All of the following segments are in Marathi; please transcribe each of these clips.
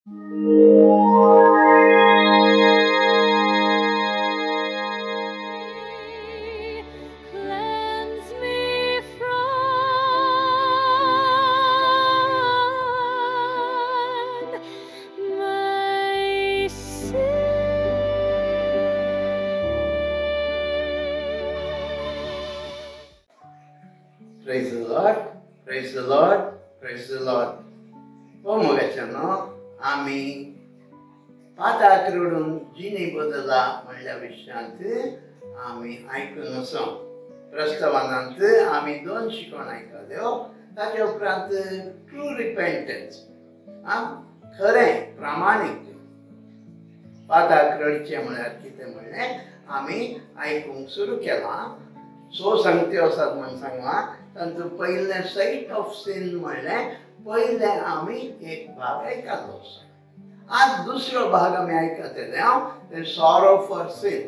Cleanse me from my sin. Praise the Lord, praise the Lord, praise the Lord. मोगाच्यानो आम्ही पाताक रडून जिणे बदला म्हणल्या विशयांत आम्ही आयकून वचो. प्रस्तावनांत आम्ही 2 शिकवण आयकल्यो. ताचे उपरांत ट्रू रिपेंटन्स, खरें प्रामाणीक पाताक रडचें म्हळ्यार कितें म्हणलें आम्ही आयकूंक सुरू केलां. सो संगत्यो आसात म्हूण सांगलां. तांचो पयलें साइट ऑफ सीन म्हणलें पयलें आमी एक भाग आयकलो. आज दुसरो भाग आमी आयकतले ते sorrow for sin.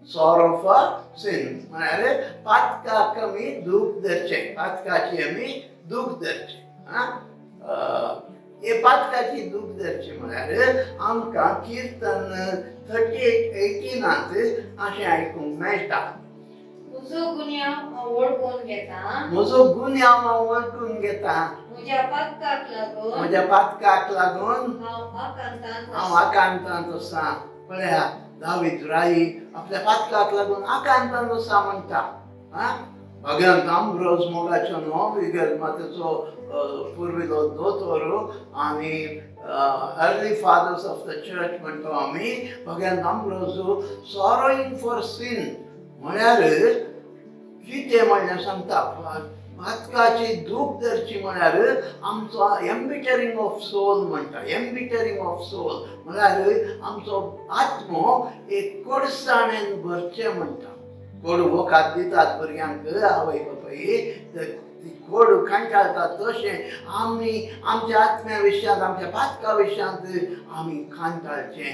Sorrow for sin म्हळ्यार पातकाक आमी दूख धरचें, पातकाची आमी दूख धरचें. हे पातकाची दूख धरचें म्हळ्यार आमकां किर्तन 38:18 अशें आयकूंक मेळटा. म्हजो गुन्यांव हांव वळखून घेता. म्हजो गुन्यांव हांव वळखून घेता. म्हज्या पातकाक लागून. म्हज्या पातकाक लागून हांव आकांतांत आसां. पळया दावीद राई आपल्या पातकाक लागून आकांतांत आसा म्हणटा. भगवंत आंब्रोज मोगाचो न्हू इगर्माचो पुर्विलो दोतोर आनी early fathers of the church म्हणटा आमी. भगवंत आंब्रोज सॉरोईंग फॉर सीन म्हळ्यार कितें म्हणल्यार सांगता. पातकाची दूख धरची म्हळ्यार आमचो एम्बिटरिंग ऑफ सोल म्हणटा. एम्बिटरिंग ऑफ सोल म्हळ्यार आमचो आत्मो एक कोडसाणेन भरचें म्हणटा. कोड वोखात दितात भुरग्यांक आवय बापाय, ती कोड कांटाळतात तशें आमी आमच्या आत्म्या विशयांत आमच्या पातका विशयांत आमी कांटाळचें,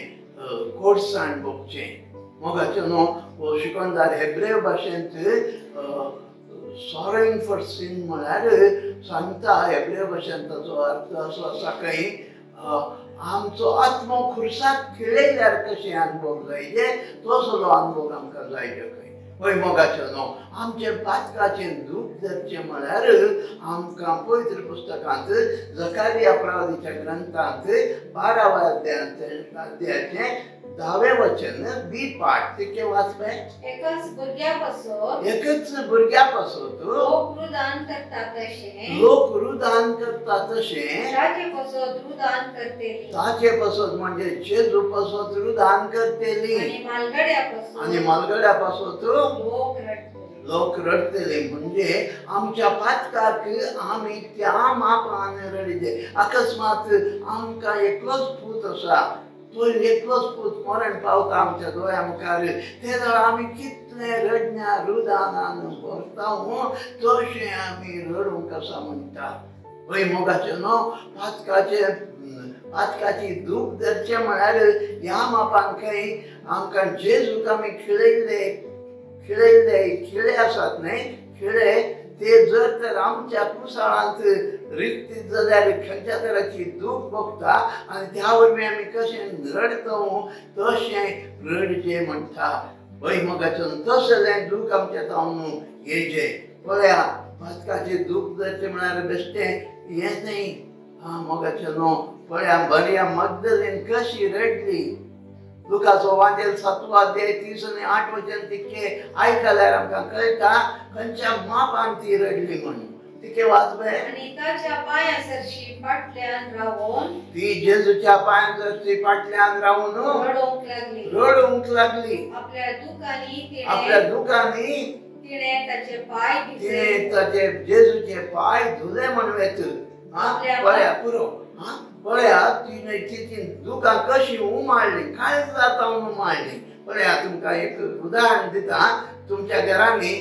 कोडसाण भोगचें. मोगाचो न्हू शिकवणदार हेब्रेव भाशेंत सॉरोईंग फॉर सीन म्हळ्यार सांगता हेब्रेव भाशेंत ताचो अर्थ असो आसा की आमचो आत्मो खुर्साक खिळयल्यार कशें अनुभव जायचे तसलो अनुभव आमकां जायचे खंय. पळय मोगाचो न्हू आमचे पातकाचें दूख धरचें म्हळ्यार आमकां पवित्र पुस्तकांत जकारिया प्रवादीच्या ग्रंथांत 12व्या अध्यायाचें 10वें वचन बी पाठ ते के वाचपे. एकच भुरग्या पासत लोक रुदान करता तशें ताचे पासत म्हणजे जेजू पासत रुदान करतेली आनी मालगड्या पासत लोक रडतले. म्हणजे आमच्या पातकाक आमी त्या मापान रडचे. अकस्मात आमकां एकलोच पूत आसा, तो एकलोच पूत मरण पावता आमच्या दोळ्या मुखार, ते जाल्यार आमी कितलें रडण्या रुदानान भरता तशें आमी रडूंक आसा म्हणटा. पळय मोगाचें न्हू पातकाची दूख धरचें म्हळ्यार ह्या मापान खंय आमकां जेजूक आमी खिळे आसात न्हय, खिळे ते जर तर आमच्या कुसाळांत रिक्तीत जाल्यार खंयच्या तराची दूख भोगता आनी त्या वरवीं आमी कशें रडता तशें रडचें म्हणटा. पळय मोगाचें तसलें दूख आमच्या तावन येचें. पळया पातकाचें दूख धरचें म्हळ्यार बेश्टें हें न्हय. मोगाचें न्हू पळया मरियम मग्दलीन कशी रडली. लुकाचो वांजेल 7वा अध्याय 30 आनी 8 वचन तिके आयकल्यार आमकां कळटा खंयच्या मापान ती रडली म्हणून. तिके वाचबे. आनी ताच्या पांयां सरशी फाटल्यान रावून ती जेजूच्या पांयां सरशी फाटल्यान रावून रडूंक लागली. आपल्या दुखांनी तिणें ताचे जेजूचे पाय धुले म्हणवेत. पळया पुरो पळया तिची दुखां कशी उमाळली, काय जाता उमाळली. पळया तुमकां एक उदाहरण दिता. तुमच्या घरांनी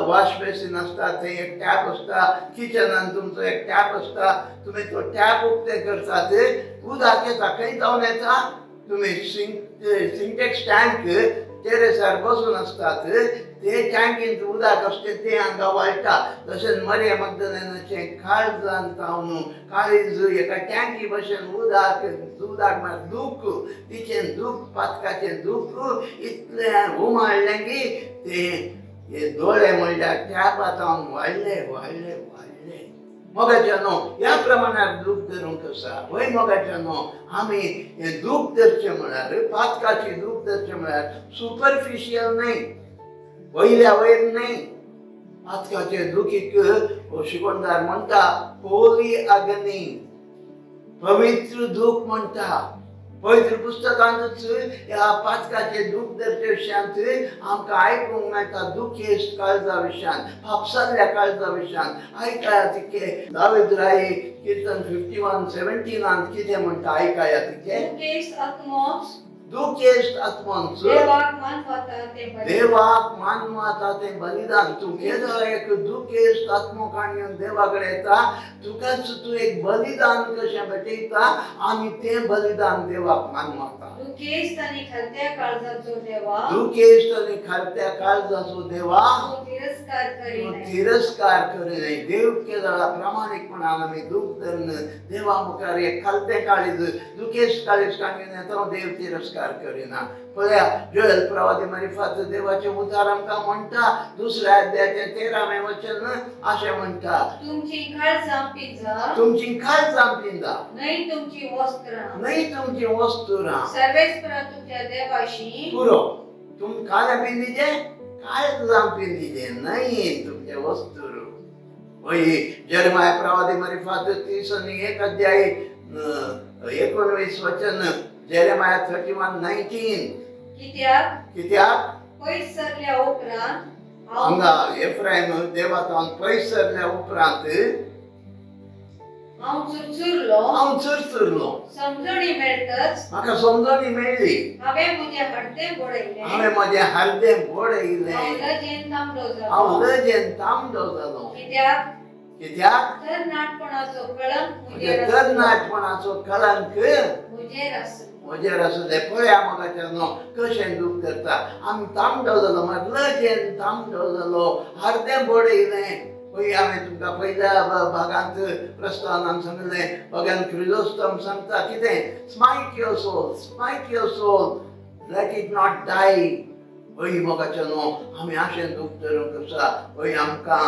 वॉश बेसीन आसता, थंय एक टॅप आसता, किचनान तुमचो एक टॅप आसता. तुमी तो टॅप उक्ते करतात, उदक येता खंय जावन येता. तुमी सिंटेक्स टँक टेरेसार बसून असतात ते टँकींत उदक असते ते हांगा वळटा तशेंच मरिया मगदलेनाचें काळजांत तावन काळीज एका टँकी भशेन उदक म्हळ्यार दूख तिचें दूख पातकाचें दूख इतलें उमाळ्ळें की ते दोळे म्हणल्यार त्या पातावन वाडले वाडले वाडले. मोगाच्यानो ह्या प्रमाणात दूख धरूंक आसा वय मोगाच्यानो आमी हें दूख धरचें म्हळ्यार पातकाची दूख धरचें म्हळ्यार सुपरफिशियल न्हय वयल्या वयर न्हय. पातकाचे दुखीक शिकोणदार म्हणटा होली अग्नी पवित्र दूख म्हणटा. पवित्र पुस्तकांतूच ह्या पातकाचे दूख धरचे विशयांत आमकां आयकूंक मेळटा दुखेस्त काळजा विशयान फापसारल्या काळजा विशयान. आयकाया तिके दावीद राई कीर्तन 51:17 कितें म्हणटा आयकाया तिके. दुखेस्त आत्मोस दुखेस्त आत्मोंच देवाक मानवाता तें बलिदान. तूं केदो एक दुखेस्त आत्मो काडून देवा कडेन येता तुकाच तूं एक बलिदान कशें भेटयता आनी तें बलिदान देवाक मानवाता. दुखेस्त आनी खालत्या काळजाचो देवा दुखेस्त आनी खालत्या काळजाचो देवा तिरस्कार करिना. तिरस्कार करिना. देव केदळा प्रामाणीकपणान आमी दूख धरून देवा मुखार एक खालतें काळीज दुखेस्त काळीज काडून येता देव तिरस्कार करिना. पळया जोएल प्रवादी मार्फत देवाचें उतार आमकां म्हणटा 2ऱ्या अध्यायाचें 13वें वचन अशें म्हणटा तुमची काळजां पिंजा तुमची काळजां पिंजा न्हय तुमची वस्त्रां न्हय तुमची वस्तुरां. सर्वेस्परा तुमच्या देवाशी पुरो तुम काळ्या पिंदीचे काळजां पिंदीचे न्हय तुमचे वस्तुर. वय जेरेमाया प्रवादी मार्फत 31 अध्याय 19 वचन जेरेमाया 31:19 कित्याक पयस सरल्या उपरांत हांगा एफ्राईम देवातान पयस सरल्या उपरांत हांव चुरचुरलो समजणी मेळटच म्हाका समजणी मेळ्ळी. हांवें म्हजें हडतें बोडयलें म्हजें हरदें बोडयलें. हांव लजेन तांबडो जालो. कित्याक तरणाटपणाचो कळंक म्हजेर आसले. पळया मोगाच्यानो कशें दूख करता. आमी तांबडो जालो म्हळ्यार लजेन तांबडो जालो हरदें बोडयलें. पळय हांवें तुमकां पयल्या भागांत प्रस्तावनान सांगलें भगवान क्रिजोस्टम सांगता कितें smite your soul let it not die. पळय मोगाच्यानो आमी अशें दूख धरूंक आसा. पळय आमकां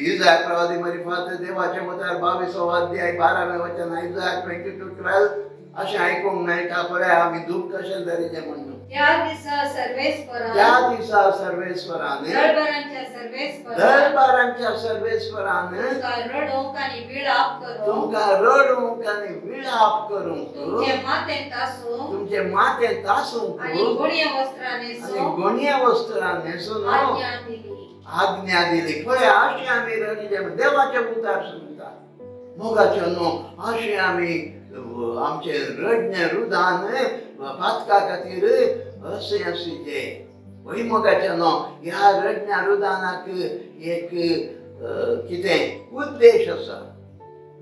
इजाया प्रवादी मार्फत देवाचे उतार 22 अध्याय 12वें वचन इजाया 22:12 अशें आयकूंक मेळटा. पळय आमी दूख कशें धरिचें म्हणून. त्या दिसा सर्वेस्परान दळबारांच्या सर्वेस्परान तुमकां रडूंक आनी विलाप करूंक तुमचे माथें तासूंक आनी गुणिया वस्त्रां न्हेसून आज्ञा दिली. पळय अशें आमी रडीचें देवाचें उतार सांगता. मोगाच्यानो अशें आमी आमचें रडणें रुदान पातका खातीर अशें आशिल्लें. वय मोगाच्यानो ह्या रडण्या रुदानाक एक कितें उद्देश आसा.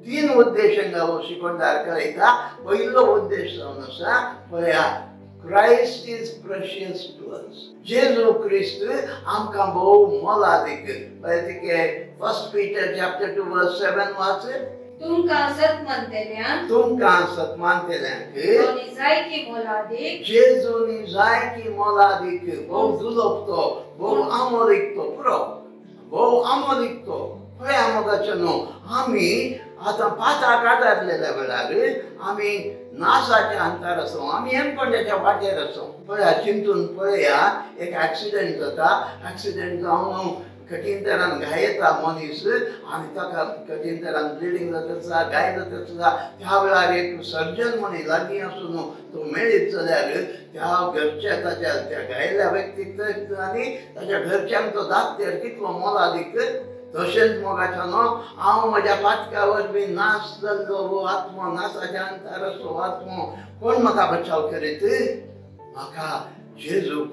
3 उद्देश हांगा शिकोणदार कळयता. पयलो उद्देश जावन आसा पळया Christ is precious to us. जेजू क्रिस्त आमकां भोव मोलादीक. पळय तिके 1 Peter chapter 2 verse 7 वाच. तुमकां सतमानतेल्यांक जेजूनी जायकी मोलादीक भोव दुलोप तो भोव आमोरीक तो पुरो भोव आमोरीक तो. पळया मोगाच्यानो आमी आतां पाताक आदारलेल्या वेळार आमी नाशाच्या अंतार आसूं आमी हेमकोंड्याच्या वाटेर आसूं. पळया चिंतून पळया एक एक्सिडेंट जाता. एक्सिडेंट जावन कठीण तरान घायेता मनीस आनी ताका कठीण तरान ब्लिडींग जाता आसा घाय जाता आसा. त्या वेळार एक सर्जन म्हणी लागीं आसून तो मेळीत जाल्यार त्या घरच्या ताच्या त्या घायल्ल्या व्यक्तीक आनी ताच्या घरच्यांक तो धाकटेर कितलो मोलादीक. तशेंच मोगाच्यानो हांव म्हज्या पातका वरवीं नाश जाल्लो हो आत्मो नाशाच्या अंतार असो आत्मो कोण म्हाका बचाव करीत. म्हाका जेजूक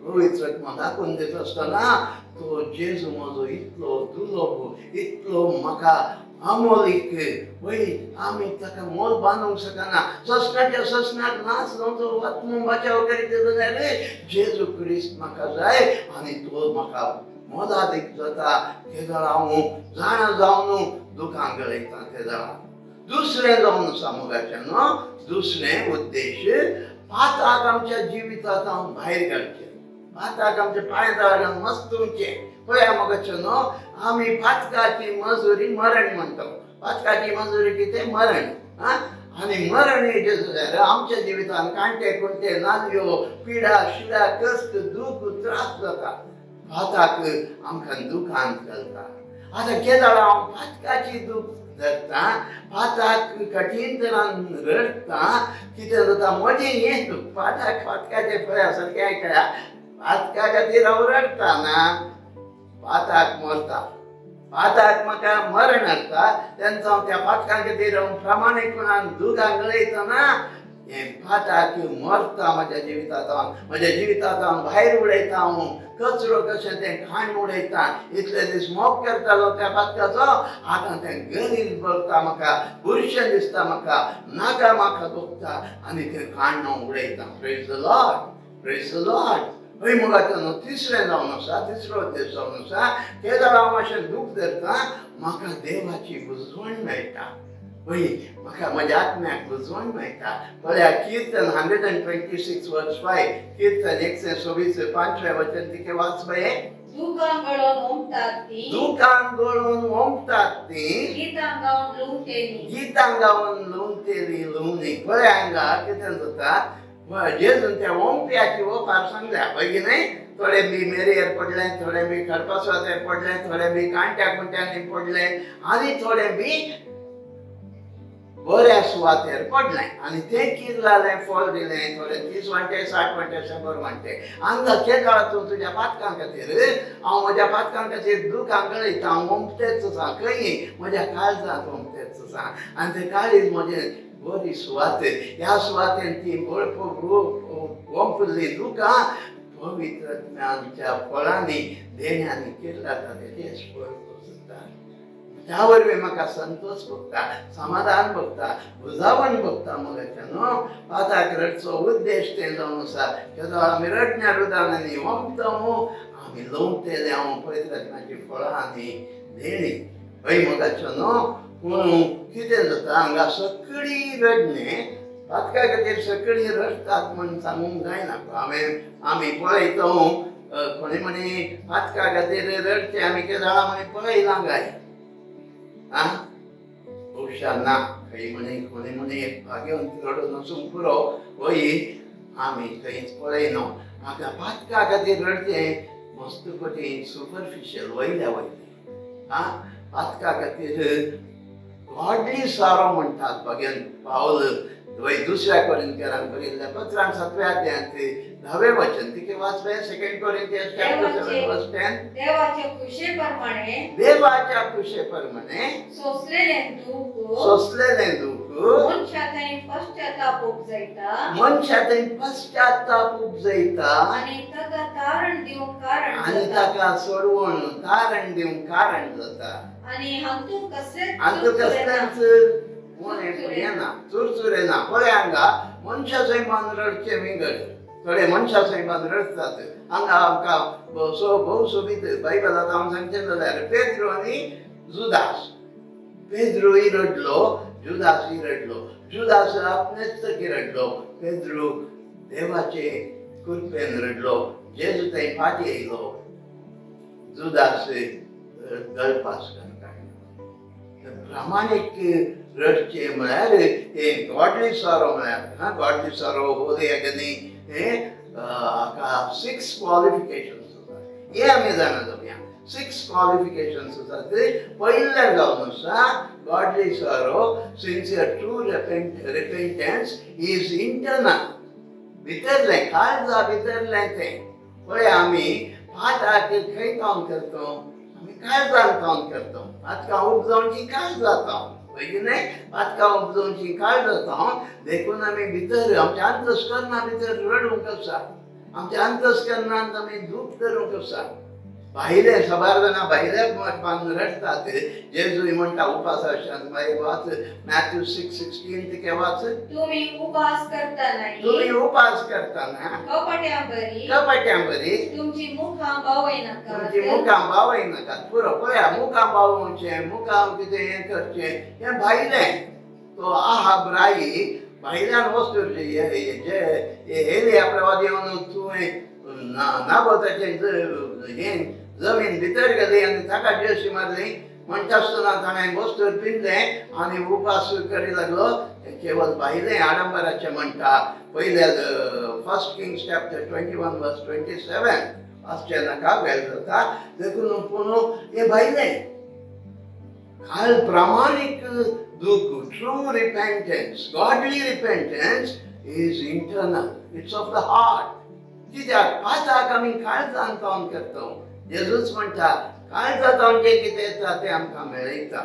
पवित्र आत्मा दाखोवन दिता आसतना तो जेजू म्हजो इतलो दुलोप इतलो म्हाका अमोलीक वय आमी ताका मोल बांदूंक शकना ससनाच्या ससनाक नाच नव्हतो वतमून बचाव करीत जाल्यार जेजू क्रिस्त म्हाका जाय आनी तो म्हाका मोलादीक जाता ते जाल्यार हांव जाणा जावन दुखां गळयता ते जाल्यार दुसरें जावन सामुगाचें न्हू दुसरें उद्देश पाताक आमच्या जिवितांत हांव भायर काडचें पाताक आमच्या पांयदारान मस्तूंचें पळया मोगाचें न्हू आमी पातकाची मजुरी मरण म्हणटा पातकाची मजुरी कितें मरण आनी मरण हेजें जाल्यार आमच्या जिवितांत कांटे कुंटे नाल्यो पिडा शिडा कश्ट दूख त्रास जाता पाताक आमकां दुखांत घालता आतां केदाळ हांव पातकाची दूख धरता पाताक कठीण तरान रडटा कितें जाता म्हजें हें दूख पातकाचें पळया सारकें आयकया पातका खातीर हांव रडटा ना पाताक मरता पाताक म्हाका मरण हाडटा तेन्ना हांव त्या पातका खातीर हांव प्रामाणीकपणान दुखां गळयता ना हें पाताक मरता म्हज्या जिवितांत हांव भायर उडयता हांव कचरो कशें तें खाण उडयता इतले दीस मोग करतालो त्या पातकाचो आतां तें गरीब भरता म्हाका बुरशें दिसता म्हाका नाका म्हाका दुखता आनी तें खाण हांव उडयता प्रेज द लॉर्ड हय मुगाचो तिसरें जावन आसा तिसरो उद्देश जावन आसा ते जाल्यार हांव अशें दूख धरता म्हाका देवाची बुजवण मेळटा हय म्हाका म्हज्या आत्म्याक बुजवण मेळटा पळया किर्तन 126 वर्स 5 किर्तन 126 5वें वचन तिके वाच पळय दुखां गळोवन ओंपतात तीं गितां गावन लुंवतेली पळय हांगा कितें जाता जेजून त्या ओंप्याची ओंपार सांगल्या पळय न्हय थोडे बी मेरयेर पडले थोडे बी खडपासवातेर पडले थोडे बी कांट्या कुंट्यांनी पडले आनी थोडे बी बऱ्या सुवातेर पडले आनी ते कितें जालें फळ दिलें थोडे 30 वांटे 60 वांटे 100 वांटे हांगा केदाळ तूं तुज्या पातकां खातीर हांव म्हज्या पातकां खातीर दुखां गळयता हांव ओंपतेच आसा खंय म्हज्या काळजांत ओंपतेच आसा आनी तें काळीज म्हजें बरी सुवात ह्या सुवातेन ती ओंपली दुखां पवित्र आत्म्याच्या फळांनी देण्यांनी केला तेच फळ जाता त्या वरवीं म्हाका संतोष भोगता समाधान भोगता बुजावण भोगता मोगाचें न्हू पाताक रडचो उद्देश तें जावन आसा केदो आमी रडण्या रुदांनी ओंपता आमी लवतेले हांव पवित्र आत्म्याची फळां आनी देणी हय मोगाचें न्हू पूण कितें जाता हांगा सकळी रडणें पातका खातीर सकळी रडटात म्हण सांगूंक जायना आमी पळयता कोणी म्हणी पातका खातीर रडचे आमी केदाळा म्हणी पळयलां काय खुबशा ना खंय म्हणी कोणी म्हणी भाग्यवंत रडून वचूंक पुरो वय आमी खंयच पळयना म्हाका पातका खातीर रडचें मस्त कठीण सुपरफिशियल वयल्या पातका खातीर गॉडली सारो म्हणटात भगवान पावल वय दुसऱ्या कोरिंथियरांक बरयल्ल्या पत्रांत 7व्या अध्यायांत 10वें वचन तिके वाचले 2 कोरिंथियन्स चॅप्टर 7 वर्स 10 देवाच्या कुशेप्रमाणे सोसलेलें दूख मनशांतय पश्चाताप उपजयता आनी ताका सोडवण तारण दिवंक कारण जाता आनी हांतू कसलेंच येना चुरचुरे ना पळय हांगा मनशा सैमान रडचे विंगड थोडे मनशा सैमान रडतात हांगा आमकां भोव सोबीत बायबलांत हांव सांगचें जाल्यार पेद्रो आनी जुदास पेद्रोय रडलो जुदासय रडलो जुदास आपणेच रडलो पेद्रो देवाचे कृपेन रडलो जेजू थंय फाटी येयलो जुदास गळपास प्रामाणीक रडचे म्हळ्यार हे गॉडली सॉरो म्हळ्यार गॉडली सॉरो होली एगनी हे 6 क्वालिफिकेशन्स आसात हे आमी जाणा जावया 6 क्वालिफिकेशन्स आसात पयलें जावन आसा godly sorrow sincere true repentance is internal भितरलें काळजा भितरलें तें पळय आमी पाठाक खंय काम करता आमी काळजान काम करता पातकां उपजावची काळज जाता पळय न्हय पातकां उपजावची काळज जाता देखून आमी भितर आमच्या अंतस्करणा भितर रडूंक आसा आमच्या अंतस्करणांत आमी दूख धरूंक आसा भाईले सबार जाणां भाईले बांदून रडतात जेजू म्हणटा उपासाच्यान मागीर वाच मॅथ्यू 6:16 तिके वाच तुम्ही उपास करताना कपट्यां बरी तुमची मुखां बावयनाकात तुमची मुखां बावयनाकात पुरो पळया मुखां बावोवचें मुखां कितें हें करचें हें भाईले तो आहाब राई भाईल्यान वस्तू जे एलिया प्रवादी येवन तुवें नाबोताचें हें जमीन भितर गेली आनी ताका जेशी मारली म्हणटा आसतना ताणें वस्तूर पिंजलें आनी उपास करी लागलो केवळ भाईलें आडंबराचें म्हणटा पयल्या 1 Kings chapter 21:27 वाचचें नाका वेळ जाता देखून पूण हें भाईलें काल प्रामाणीक दूख true repentance godly repentance is internal it's of the heart कित्याक पाताक आमी काळजान पावन करता जेजूच म्हणटा काळजांत जें कितें येता तें आमकां मेळयता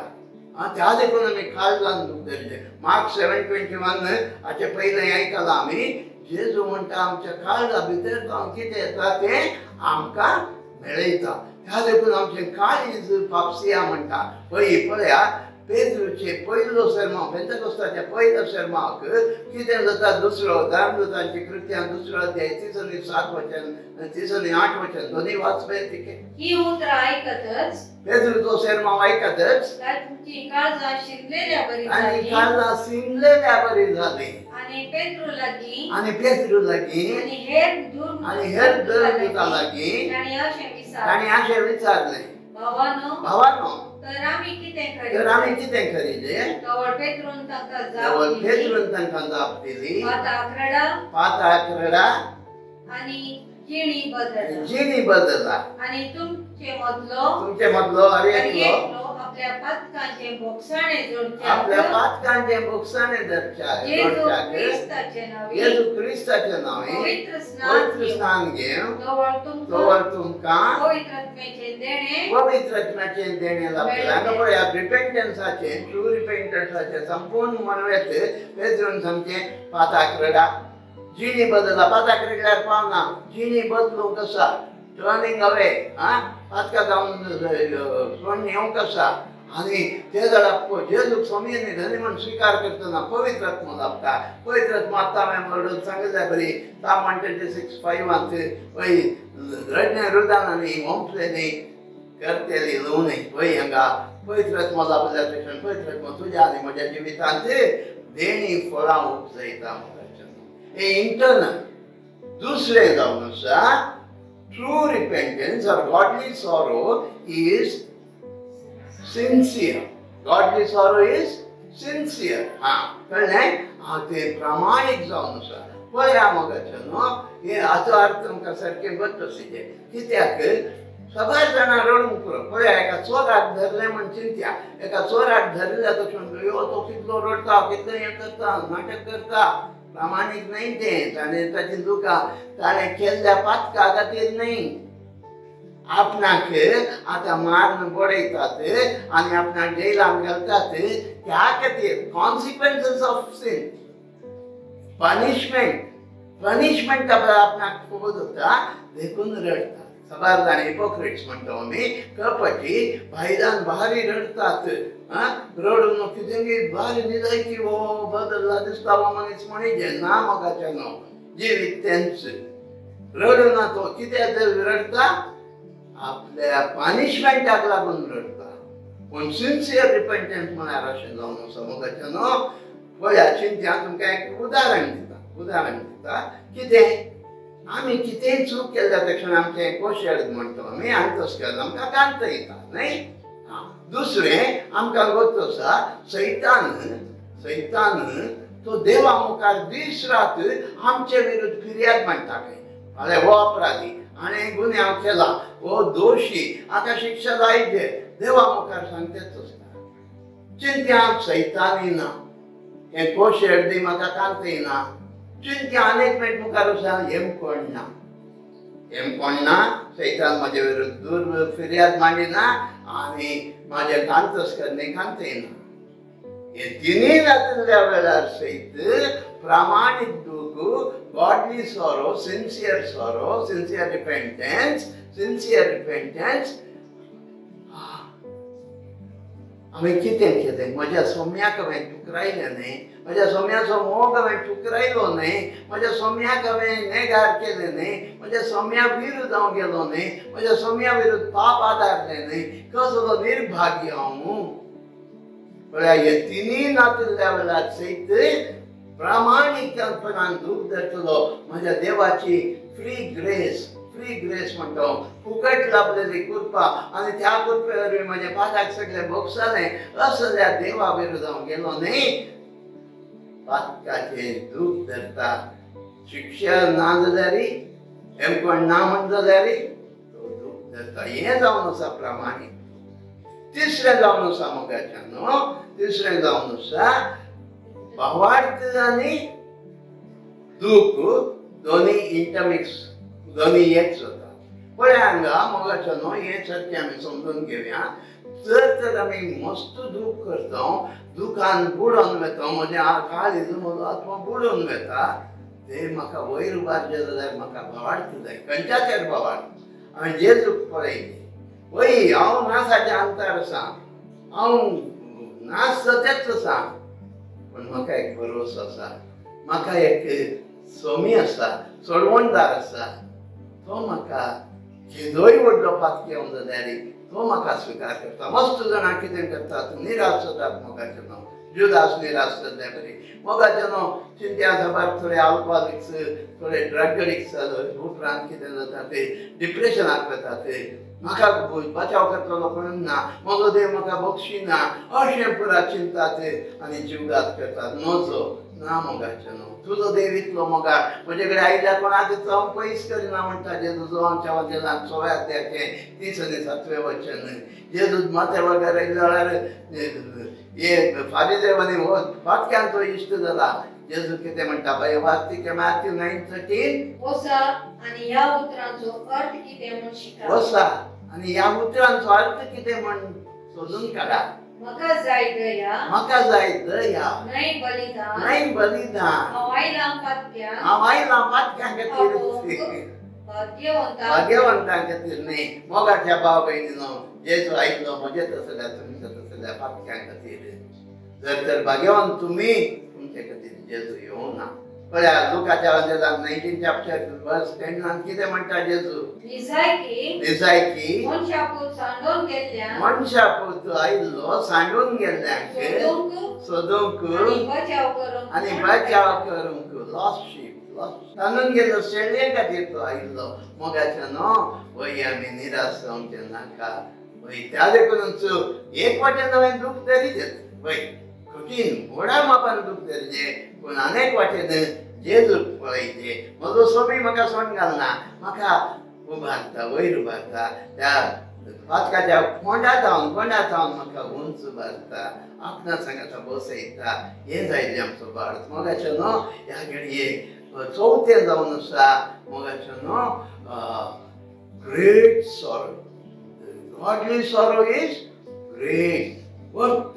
त्या देखून आमी काळजान दूख धरचें मार्क 7:21 हाचे पयलें आयकलां आमी जेजू म्हणटा आमच्या काळजा भितर जावन कितें येता तें आमकां मेळयता त्या देखून आमचें काळीज पापसिया म्हणटा पळया पेद्रूचे पयलो सर्मांव पेंतकोस्ताच्या पयल्या सर्मांवाक कितें जाता दुसरो धर्मदूतांची कृत्यां दुसरो अध्याय 3:7 वचन 3:8 वचन दोनी वाचपे तिके ही उतरां आयकतच पेद्रू तो सर्मांव आयकतच तांची काळजां शिरलेल्या बरी आनी काळजां शिरलेल्या बरी जाली आनी पेद्रू लागीं आनी हेर धर्मदूतां लागीं ताणें अशें विचारलें भावानो तर आमी कितें करीजे केवळ पेद्रून तांकां जाप दिली पाताक रडा आनी जिणी बदला आनी तुमचे मदलो एकलो आपल्या पातकांचे बोगसाणे आपल्या पातकांचे बोगसाणे धरच्याक येशू क्रिस्ताचे नांवे पवित्र स्नान घेवन तोवर तुमकां पवित्रात्म्याचें देणें लाभतलें हांगा पळया रिपेंटन्साचें ट्रू रिपेंटन्साचें संपूर्ण मनवेत पेद्रून सांगचें पाताक रडा जिणी बदला पाताक रडल्यार पावना जिणी बदलूंक आसा टर्निंग अवे पातका जावन सोडून येवंक आसा आनी ते जाल्यार जेजूक स्वामीनी धनी म्हण स्विकार करतना पवित्र आत्मा लाभता पवित्र आत्मा आतां हांवें म्हणून सांगल्या बरी Psalm 126:5 रडणे रुदानांनी ओंपलेनी करतेली लवणी पळय हांगा पवित्र आत्मा लाभल्या तशें पवित्र आत्मा तुज्या आनी म्हज्या जिवितांत देणी फळां उपजयता म्हणटा हे इंटरनल दुसरें जावन आसा true repentance or godly sorrow is sincere. Godly sorrow is sincere. कळ्ळें ते प्रामाणीक जावन आसा पळया मोगाचे न्हू हे हाचो अर्थ आमकां सारकें बद्दशीचे कित्याक सगळ्या जाणां रडूंक पुरो पळया एका चोराक धरलें म्हण चिंत्या एका चोराक धरल्या तशें तो कितलो रडता कितलो हें करता नाटक करता प्रामाणीक नाही ते ताणें ताची दुकां ताणें केल्ल्या पातका खातीर न्ही आपणाक आतां मारून बडयतात आनी आपणाक जेलांत घालतात त्या खातीर कॉन्सिक्वेन्सीस ऑफ सीन पनिशमेंट आपणाक खूब जाता देखून रडतात सबार जाण हिपोक्रेट्स म्हणटा आमी कपटी भायल्यान भारी रडतात रडून कितें भारी निजायची वो बदलला दिसता हो मनीस म्हणीचे ना मोगाचें न्हू जिवीत तेंच रडून तो कित्याक रडता आपल्या पनिशमेंटाक लागून रडता पूण सिन्सियर रिपेंटन्स म्हळ्यार अशें जावन आसा मोगाचें न्हू पळया चिंत्या तुमकां एक उदाहरण दिता कितें आमी कितेंय चूक केल्या तशें आमचें कोशेड म्हणटा आमी आनी तशें केलें आमकां कांत येता न्हय दुसरें आमकां गोत आसा सैतान तो देवा मुखार दीस रात आमचे विरुद्ध फिर्याद मांडटा फाल्यां हो अपराधी हाणें गुन्यांव केला हो दोशी आतां शिक्षा जायचे देवा मुखार सांगतेच आसता चिंत्या सैतान येना हें कोशेड दी म्हाका कांत येना चिंत्या अनेक मिनट मुखार आसा हें कोणना सैतान म्हाजे विरुद्ध दूर फिर्याद मांडिना आनी म्हाजे कांतस करणे कांत येना हे तिनूय जातल्या वेळार सयत प्रामाणीक दूख गॉडली सॉरो सिन्सियर रिपेंटन्स सिन्सियर रिपेंटन्स हांवें कितें केलें म्हज्या सोम्याक हांवें टुकरायलें न्ही म्हज्या सोम्याचो मोग हांवें टुकरायलो न्ही म्हज्या सोम्याक हांवें नेगार केलें न्ही म्हज्या सोम्या विरुद्ध हांव गेलो न्ही म्हज्या सोम्या विरुद्ध पाप आदारलें न्ही कसलो निर्भाग्य हांव म्हळ्यार हे तिनूय नातिल्ल्या वेळार सयत प्रामाणीकपणान दूख धरतलो म्हज्या देवाची फ्री ग्रेस म्हणटा फुकट लाभलेली कृपा आनी त्या कृपे वरवीं म्हज्या पादाक सगळें भोगसालें असल्या देवा विरुद्ध हांव गेलो न्ही पातकाचें दूख धरता शिक्षा ना जाल्यारय हेमपण ना म्हण जाल्यारय तो दूख धरता हें जावन आसा प्रामाणीक तिसरें जावन आसा मोगाच्यानो तिसरें जावन आसा भावार्थ आनी दूख दोनी इंटरमिक्स दोनी एक जाता पळय हांगा मोगाच्यानो हें सारकें आमी समजून घेवया जर आमी मस्त दूख करता दुखान बुडोवन वता म्हजें काळीज म्हजो आत्मा बुडोवन वता ते म्हाका वयर उबारचें जाल्यार म्हाका भावार्थ जाय खंयच्याचेर भावार्थ हांवें जेजूक पळयलें वय हांव नासाच्या अंतार आसा हांव नास सतेच आसा पण म्हाका एक भरोसो आसा म्हाका एक सोमी आसा सोडवणदार आसा तो म्हाका जेदोय व्हडलो पातकी येवन जाल्यार तो म्हाका स्विकार करता मस्त जाणां कितें करतात निराश जातात मोगाच्यानो जुदास निराश जाल्ले बरी मोगाच्यानो चिंत्या सभार थोडे अल्कोहॉलिक्स थोडे ड्रग एडिक्ट्स उपरांत कितें जाता ते डिप्रेशनाक वतात म्हाका बचाव करतलो कोण ना म्हजो देव म्हाका बक्षिना अशें पुरा चिंतात आनी जीवघात करतात नजो ना मोगाच्यानो तुजो देव इतलो मोगा म्हजे कडेन आयिल्ल्या कोणाक हांव पयस करिना म्हणटा जेजूचो आमच्या वचनांत 6व्या अध्यायाचें 30 आनी 7वें वचन जेजू माथे वगर आयिल्ल्या वेळार हे फारिजेवानी हो पातक्यान तो इश्ट जाला जेजू कितें म्हणटा पळय वाचती मॅथ्यू 9:13 वसा आनी ह्या उतरांचो अर्थ कितें म्हूण शिका वसा आनी ह्या उतरांचो अर्थ कितें म्हूण सोदून काडा म्हाका जाय दया नहीं बलिदान हांव आयलां पातक्यां खातीर भाग्यवंतां खातीर न्ही मोगाच्या भाव भयणीनो जेजू आयिल्लो मजेत आसल्या तुमचें आसल्या पातक्यां खातीर जर भाग्यवंत तुमी तुमचे खातीर जेजू येवना पळया लुकाच्या अध्यायात 19 चॅप्टर वर्स 10 कितें म्हणटा जेजू निसायकी मनशापूत आयिल्लो सांडून गेल्ल्यांक सोदूंक आनी बचाव करूंक लॉस्ट शीप सांडून गेल्लो शेळये खातीर तो आयिल्लो मोगाच्यानो वय आमी निराश जावंचे नाका वय त्या देखूनच एक वाटेन हांवें दूख धरिचें वय कठीण व्हडा मापान दूख धरचें पूण अनेक वाटेन जेजूक पळयचें म्हजो सोमी म्हाका सोंड घालना म्हाका उबारता वयर उबारता त्या पातकाच्या कोंडात हांव म्हाका उंच उबारता आपणा सांगाता बसयता हें जायलें आमचो भारत मोगाच्यानो ह्या घडये चवथें जावन आसा मोगाच्यानो great sorrow godly sorrow is great worth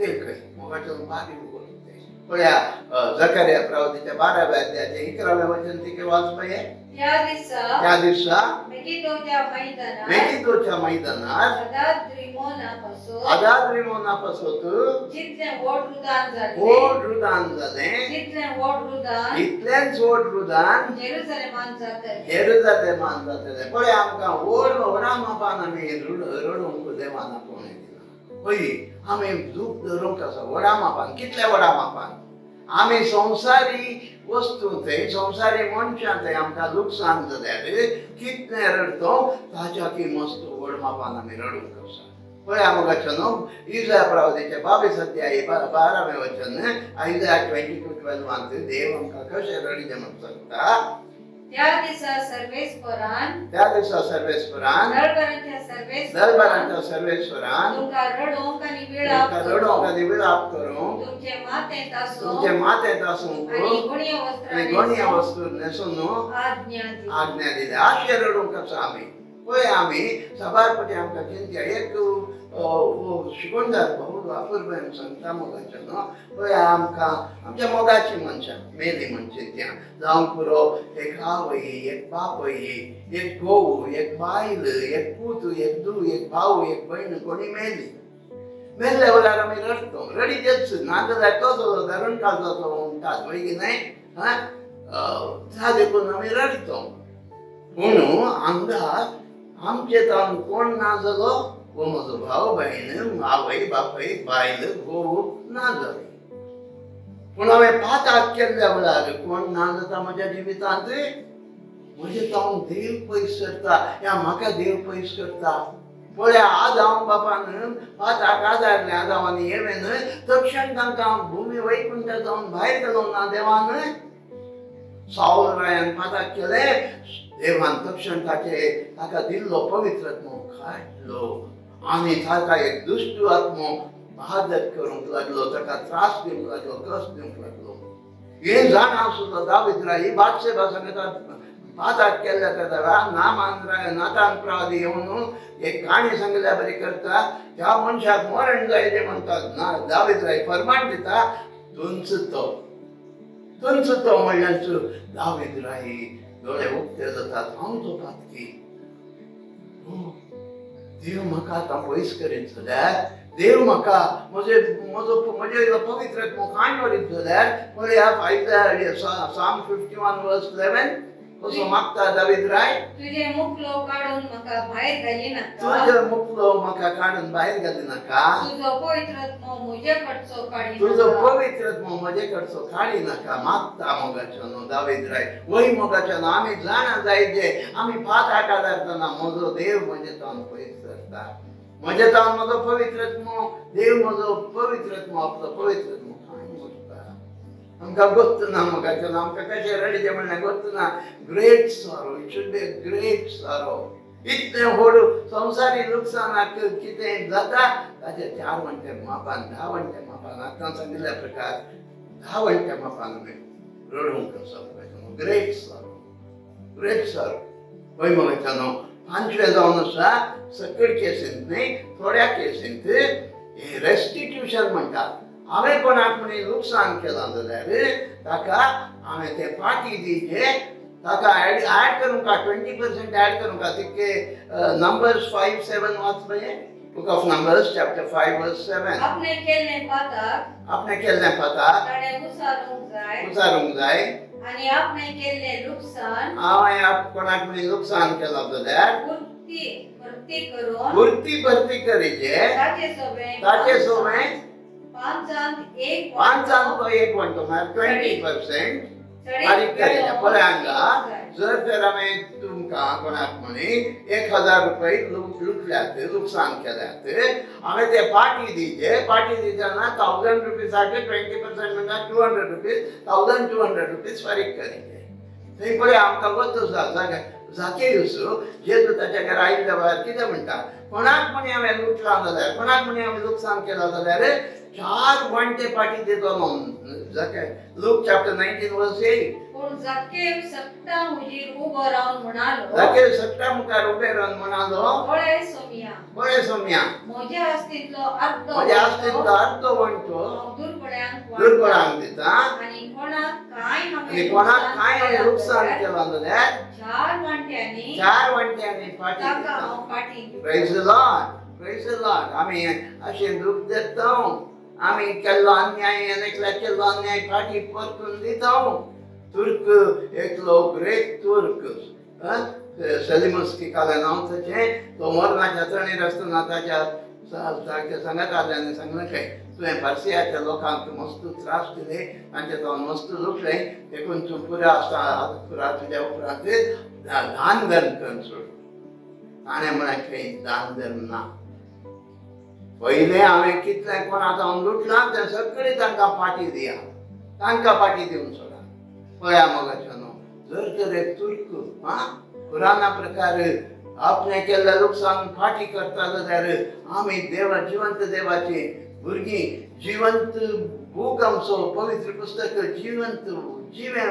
मोगाच्यानो बारीक पळया जकर्या प्रवचनाच्या 12व्या अध्यायाचे 11वें वचन तिके वाचपये त्या दिसा मेगिदोच्या मैदानार अदाद्रिमोना पासोत जितलें व्हड रुदान जालें इतलेंच व्हड रुदान जेरुसलेमान जातलें पळय आमकां व्हडा मापान आमी रडूंक देवान पळोवंक दिना पळय आमी दूख धरूंक आसा व्हडा मापान कितल्या व्हडा मापान आमी संवसारी वस्तू थंय संवसारी मनशां थंय आमकां लुकसाण जाल्यार कितलें रडतो ताच्या की मस्त व्हड मापान आमी रडूंक आसा पळय मोगाच्यानो इसाया प्रवचनाचे 22 अध्याय 12वें वचन आयसाया 22:12 देव आमकां कशें रडीचें म्हूण सांगता त्या दिसा सर्वेस्परान दरबारांच्या सर्वेस्परान तुमकां रडोंक आनी विलाप करूंक तुमचे माथेंत आसूंक आनी गणीय वस्तू न्हेसून आज्ञा दिल्या अशें रडूंक आसा आमी पळय आमी सबारपटी आमकां चिंत्या एक शिकोंडार बहुत वापरपण सांगता मोगाच्या न्हू पळय आमकां आमच्या मोगाची मनशां मेली म्हणजे त्या जावंक पुरो एक आवय एक बापय एक घोव एक बायल एक पूत एक धूव एक भाव एक भयण कोणी मेली मेल्ल्या वेळार आमी रडतो रडी देच ना जाल्यार तो धरण काळजाचो म्हणटात वय की न्हय त्या देखून आमी रडतो पूण हांगा आमचे तान कोण ना जालो वो म्हजो भाव भयण आवय बापय बायल घोव ना जाली पूण हांवें पाताक केल्ल्या वेळार कोण ना जाता म्हज्या जिवितांत म्हणजे तो हांव देव पयस करता या म्हाका देव पयस करता पळय आज हांव बापान पाताक आदारलें आज हांव आनी येवें तक्षण तांकां भुमी वैकुंठ जावन भायर गेलो ना देवान सावल रायान पाताक केलें देवान तक्षण ताका दिल्लो पवित्रात्मो काडलो आनी ताका एक दुश्ट आत्मो बादत करूंक लागलो ताका त्रास दिवंक लागलो कस दिवंक लागलो हें जाणा सुद्दां दावीद राय बादशेबा सांगता पाताक केल्ल्या तेदारा नातान प्रवादी येवन एक काणी सांगल्या बरी करता त्या मनशाक मरण जायचें म्हणटात दावीद राय फरमान दिता तुंच तो म्हणल्यार दावीद राय दोळे उक्ते जातात हांव तो पातकी देव म्हाका आतां पयस करीत जाल्यार देव म्हाका म्हजे पवित्र काण करीत जाल्यार पळय साम 51 वर्स 11 कसो मागता दावीद राय तुझे मुखलो काढून म्हाका भायर घाली नाका तुझे मुखलो म्हाका काढून भायर घाली नाका तुझो पवित्रात्मो म्हजे कडचो काढी तुझो पवित्रात्मो म्हजे कडचो काढी नाका मागता मोगाचो न्हू दावीद राय वय मोगाचो न्हू आमी जाणा जाय जे आमी पाताक आदारतना म्हजो देव म्हजे तान पयस करता म्हजे तान म्हजो पवित्रात्मो देव म्हजो पवित्रात्मो आपलो पवित्रात्मो आमकां गोश्त ना मोगाचो ना आमकां कशें रडीचें म्हणल्यार गोश्त ना great sorrow it should be great sorrow इतलें व्हड संवसारी लुकसानाक कितें जाता ताचे 4 वंटे मापान 10 वंटे मापान आतां सांगिल्ल्या प्रकार 10 वंटे मापान आमी रडूंक आसा ग्रेट सॉरो पळय मोगाचो न्हू 5वें जावन आसा सकयल केसींत न्ही थोड्या केसींत रेस्टिट्यूशन म्हणटात हांवें कोणाक म्हणी लुकसाण केलां जाल्यार ताका हांवें ते पाटी दिवचे ताका ऍड करूंक 20% ऍड करूंक तिके नंबर्स 5:7 वाच पळय बुक ऑफ नंबर्स चॅप्टर 5 वर्स 7 आपणे केल्लें पाताक ताणे उसारूंक जाय आनी आपणे केल्लें लुकसाण हांवें कोणाक म्हणी लुकसाण केलां जाल्यार भरती करीचे ताचे सोबे 5 म्हणतो 20% बारीक करीचे पळय हांगा जर तर हांवें तुमकां कोणाक म्हणी 1000 रुपये लुटल्यात लुकसाण केल्यात हांवें ते पाटी दिवचे पाटी दितना 1000 रुपीजाचे 20% म्हणल्यार 200 रुपीज 1200 रुपीज फारीक करीचे थंय पळय आमकां गोश्त जाकेयुस जेजू ताच्या घरा आयिल्ल्या वेळार कितें म्हणटा कोणाक म्हणी हांवें लुटलां जाल्यार कोणाक म्हणी हांवें लुकसाण केलां जाल्यार 4 वंटे पाटी दितो जाके लूक चॅप्टर 19 वर्स 8 पूण जाकेव सक्ता हुजीर उबो रावन म्हणालो जाकेव सक्ता मुखार उबे रावन म्हणालो बळे सोम्या म्हजे आस्तींतलो अर्ध वंटो दुर्बळांक दिता आनी कोणाक कांय लुकसाण केलां जाल्यार 4 वंट्यांनी पाटी दिता प्रेज द लॉर्ड आमी अशें दूख देता आमी केल्लो अन्याय एकल्या केल्लो अन्याय फाटी परतून दिता तुर्क एकलो ग्रेट तुर्क सलिमस्की कालें नांव ताचें तो मरणाच्या तणेर आसतना ताच्या सांगाताल्यांनी सांगलें खंय तुवें पर्सियाच्या लोकांक मस्त त्रास दिले तांचे तो मस्त लुटले देखून तूं पुरा तुज्या उपरांत दान धर्म करून सोड ताणें म्हळें खंय दान धर्म ना पयलें हांवें कितलें कोण आतां लुटलां तें सगळें तांकां पाटी दिया तांकां पाटी दिवन सोडा पळया मोगाचो न्हू जर तर एक तुर्क पुराना प्रकार आपणें केल्लें लुकसाण फाटी करता जाल्यार आमी जिवंत देवाची भुरगीं जिवंत बूक आमचो पवित्र पुस्तक जिवें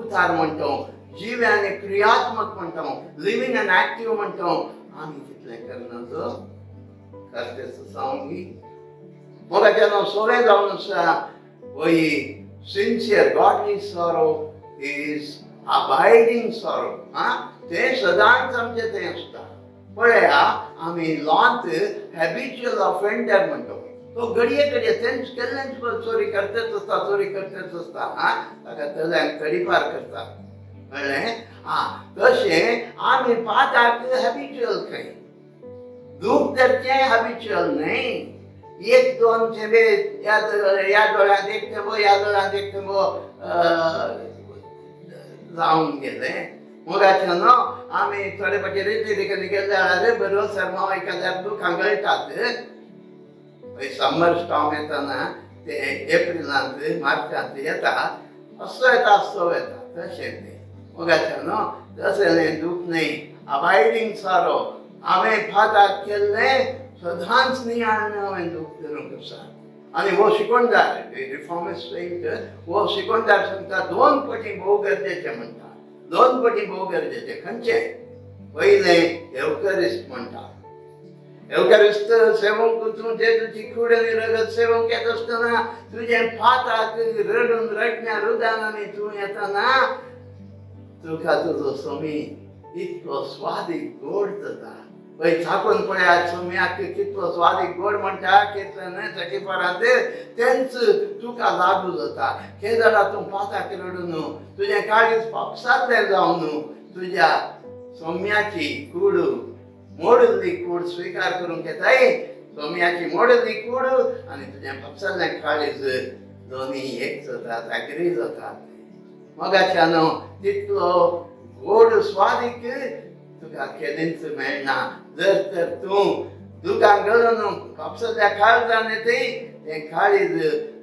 उतार म्हणटा जिवें आनी क्रियात्मक म्हणटा लिव्हिंग एंड एक्टीव म्हणटा आमी कितलें करनाचो Cartea Psalmului. Mogatea no sove zaun sa oi sincere godly sorrow is abiding sorrow. ते सदांच आमचे ते असता. पळया आम्ही लॉन्थ हॅबिच्युअल ऑफेंडर म्हणतो. तो घडये घडये तेंच केल्लेंच चोरी करतेच असता. ताका तल्यान तडीपार करता. कळ्ळें? तशें आमी पाताक हॅबिच्युअल खंय. दूख धरचें हॅबिच्युअल न्हय. एक दोन थेंबे ह्या दोळ्यांत एक थेंबो ह्या दोळ्यांत एक थेंबो जावन गेलें. मोगाच्या न्हू आमी थोडे फावटी रितीन गेले जाल्यार बरो सरमाव एखाद्याक दूख हांगळटात. समर स्टॉर्म येताना ते एप्रिलांत मार्चांत येता. असो येता तशें तें. मोगाच्या न्हू तसलें दूख न्हय. अबायडींग सॉरो हांवें फाताक केल्लें सदांच न्ही आनी हांवें दूख धरूंक आसा. आनी हो शिकोणदार रिफॉर्मिस्ट हो शिकोणदार सांगता 2 पटी भोव गरजेचें म्हणटा. 2 पटी भोव गरजेचें. खंयचें? पयलें एवकरिस्ट म्हणटा. एवकरिस्ट सेवंक तूं जेजूची कूड आनी रगत सेवंक येता आसतना तुजें फाताक रडून रडण्या रुदानांनी तूं येताना तुका तुजो सोमी इतलो स्वादीक गोड जाता. पळय चाकून पळयात सोम्याक कितलो स्वादीक गोड म्हणटा. केतल्यासाठी परांत तेंच तुका लागू जाता. केदारा तूं फाताक रडून तुजें काळीज पापसातलें जावन तुज्या सोम्याची कूड मोडल्ली कूड स्विकार करूंक येताय. सोम्याची मोडल्ली कूड आनी तुजें पापसातलें काळीज दोनी एक जातात, एग्री जातात. मोगाच्या न्हू तितलो गोड स्वादीक तुका केदींच मेळना. जर तर तूं दुकान घालून पापसाच्या काळजान येतय तें काळीज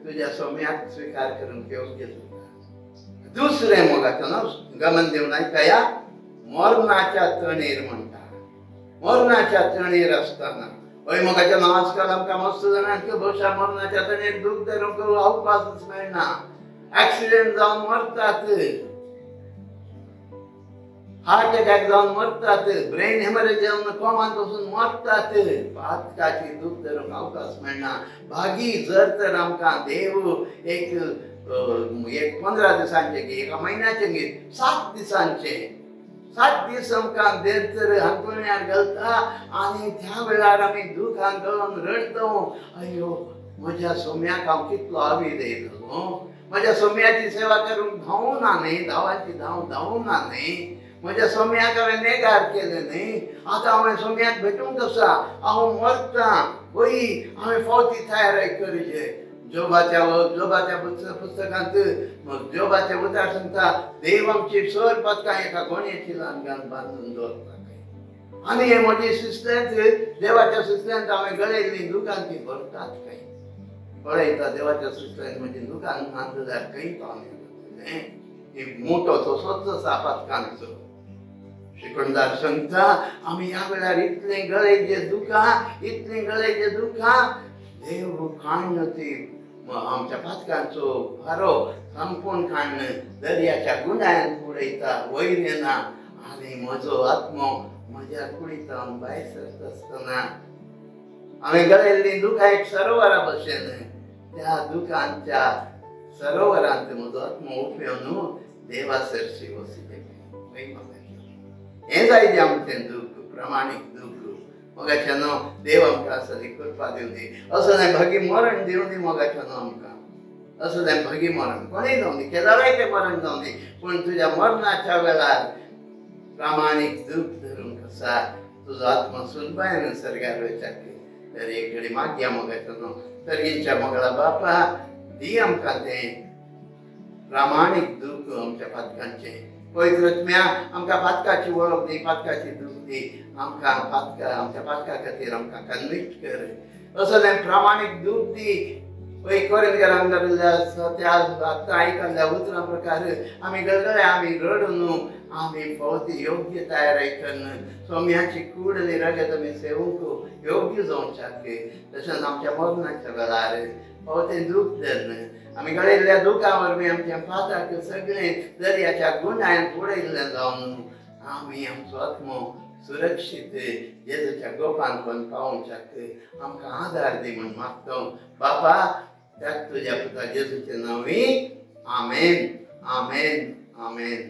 तुज्या सोम्याक स्विकार करूंक योग्य जाता. दुसरें मोगाचें न्हू गमन दिवन आयकया. मरणाच्या तणेर म्हणटा. मरणाच्या तणेर आसतना हय मोगाच्या न्हू आजकाल आमकां मस्त जाणांक भशा मरणाच्या तणेर दूख धरूंक अवकाशच मेळना. एक्सिडेंट जावन मरतात. हार्ट अटॅक जावन मरतात. ब्रेन हेमरेज जावन कोमांत वचून मरतात. पातकाची दूख धरूंक अवकाश मेळना. भागी जर तर आमकां देव एक 15 दिसांचे गी एका म्हयन्याचे गी 7 दिसांचे 7 दीस आमकां देव तर हांतरुण्यार घालता आनी त्या वेळार आमी दुखान घालून रडतो. अयो म्हज्या सोम्याक हांव कितलो आवी दयलो. म्हज्या सोम्याची सेवा करूंक धांवना न्ही. धांवाची धांवना न्ही. म्हज्या सोम्याक हांवें नेगार केलें न्ही. आतां हांवें सोम्याक भेटूंक आसा. हांव मरता. वय हांवें फावती तयार करचें. जोबाच्या पुस्तकांत जोबाच्या उतार सांगता देव आमची सर पदकां एका गोणयेची ल्हान घालून बांदून दवरता. आनी हे म्हजी सिस्टंत देवाच्या सिस्टंत हांवें गळयल्ली दुकान ती भरतात खंय. पळयता देवाच्या सिस्टंत म्हजी दुकान ना जाल्यार खंय पावलें. मोठो तसोच आसा पदकांचो. शिकोणदार सांगता आमी ह्या वेळार इतलें गळयचें दुखां देव काडन ती आमच्या पातकांचो भारो संपूर्ण काडन दर्याच्या गुंडायन उडयता. वयर येना आनी म्हजो आत्मो म्हज्या कुडींतल्यान भायर सरता आसतना हांवें गळयल्लीं दुखां एक सरोवरा भशेन त्या दुखांच्या सरोवरांत म्हजो आत्मो उपेवन देवा सरशी वचचें. हें जाय आमचें दूख प्रमाणीक दूख. मोगाच्या न्हू देव आमकां असली कृपा दिवं दी. असलें भगी मरण दिवं दी मोगाच्या न्हू आमकां. असलें भगी मरण कोणूय जावं दी. केदाराय तें मरण जावं दी. पूण तुज्या मरणाच्या वेळार प्रामाणीक दूख धरूंक आसा. तुजो आत्मा सुलभायेन सर्गार वयच्याकी. तर एक घडी मागया मोगाच्या न्हू सर्गींच्या मोगळा बापा दी आमकां तें प्रामाणीक दूख आमच्या पातकांचें. पवित्र आत्म्या आमकां पातकाची वळख दी. पातकाची दूख दी. आमकां आमच्या पातका खातीर आमकां कन्विक्ट कर. असलें प्रामाणीक दूख दी. पळय कोरिंथीकांक धाडिल्ल्या त्या आतां आयकल्ल्या उतरां प्रकार आमी गळगळे आमी रडून आमी फावती योग्य तयारी करून सोम्याची कूड आनी रगत आमी सेवूंक योग्य जावंक शकले. तशेंच आमच्या मरणाच्या वेळार फावती दूख धरन आमी गळयल्ल्या दुखां वरवीं आमच्या पाताक सगळें दर्याच्या गुंडायन उडयल्लें जावन आमी आमचो आत्मो सुरक्षीत जेजूच्या गोपान पण पावूंक शकता आमकां आदार दी म्हूण मागता बापा त्यात तुज्या पुता जेजूच्या नांवी आमेन आमेन आमेन.